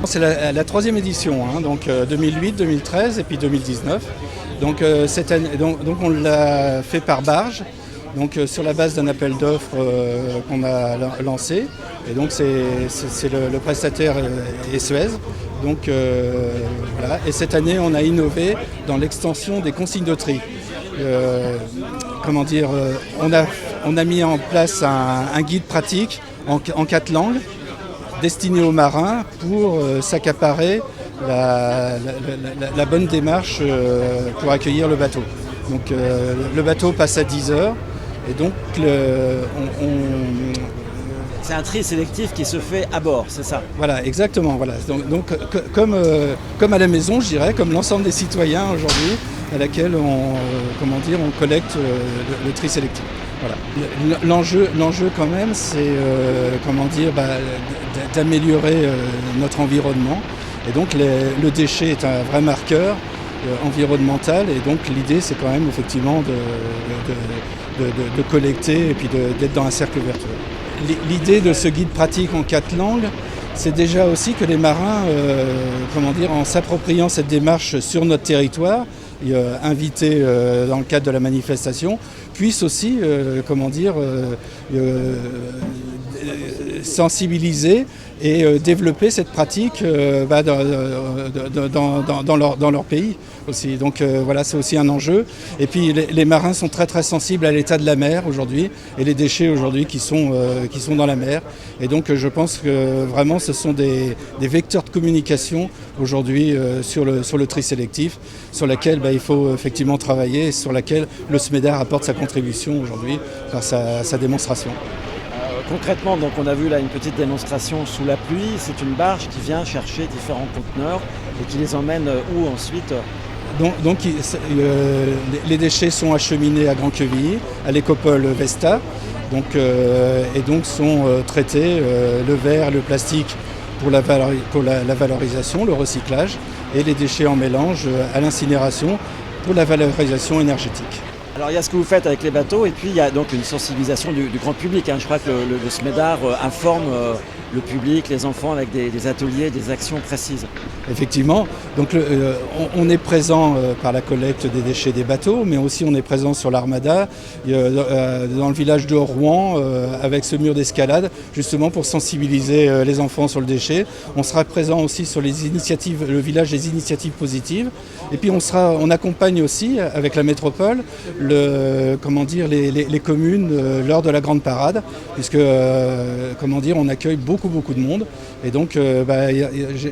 C'est la troisième édition, hein, donc 2008, 2013 et puis 2019. Donc, cette année, donc on l'a fait par barge, donc sur la base d'un appel d'offres qu'on a lancé. Et donc c'est le prestataire est Suez. Donc voilà. Et cette année on a innové dans l'extension des consignes de tri. On a mis en place un guide pratique en 4 langues destiné aux marins pour s'accaparer la bonne démarche pour accueillir le bateau. Donc le bateau passe à 10 heures et donc c'est un tri sélectif qui se fait à bord, c'est ça? Voilà, exactement. Voilà. Donc comme à la maison, je dirais, comme l'ensemble des citoyens aujourd'hui, à laquelle on collecte le tri sélectif. Voilà. L'enjeu quand même, c'est d'améliorer notre environnement. Et donc le déchet est un vrai marqueur environnemental. Et donc l'idée, c'est quand même effectivement de collecter et puis d'être dans un cercle vertueux. L'idée de ce guide pratique en 4 langues, c'est déjà aussi que les marins, en s'appropriant cette démarche sur notre territoire, invités dans le cadre de la manifestation, puissent aussi, sensibiliser et développer cette pratique dans leur pays aussi. Donc voilà, c'est aussi un enjeu. Et puis les marins sont très très sensibles à l'état de la mer aujourd'hui et les déchets aujourd'hui qui sont dans la mer. Et donc je pense que vraiment ce sont des vecteurs de communication aujourd'hui sur le tri sélectif, sur laquelle il faut effectivement travailler et sur laquelle le SMEDAR apporte sa contribution aujourd'hui par sa démonstration. Concrètement, donc on a vu là une petite démonstration sous la pluie. C'est une barge qui vient chercher différents conteneurs et qui les emmène où ensuite? Donc les déchets sont acheminés à Grand-Quevilly, à l'écopole Vesta, et donc sont traités, le verre, le plastique pour la valorisation, le recyclage, et les déchets en mélange à l'incinération pour la valorisation énergétique. Alors il y a ce que vous faites avec les bateaux et puis il y a donc une sensibilisation du grand public. Je crois que le SMEDAR informe le public, les enfants avec des ateliers, des actions précises. Effectivement, donc on est présent par la collecte des déchets des bateaux, mais aussi on est présent sur l'Armada, dans le village de Rouen, avec ce mur d'escalade, justement pour sensibiliser les enfants sur le déchet. On sera présent aussi sur le village des initiatives positives. Et puis on accompagne aussi avec la métropole les communes lors de la grande parade, puisque on accueille beaucoup de monde. Et donc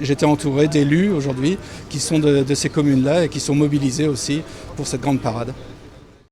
j'étais entouré d'élus aujourd'hui qui sont de ces communes-là et qui sont mobilisés aussi pour cette grande parade.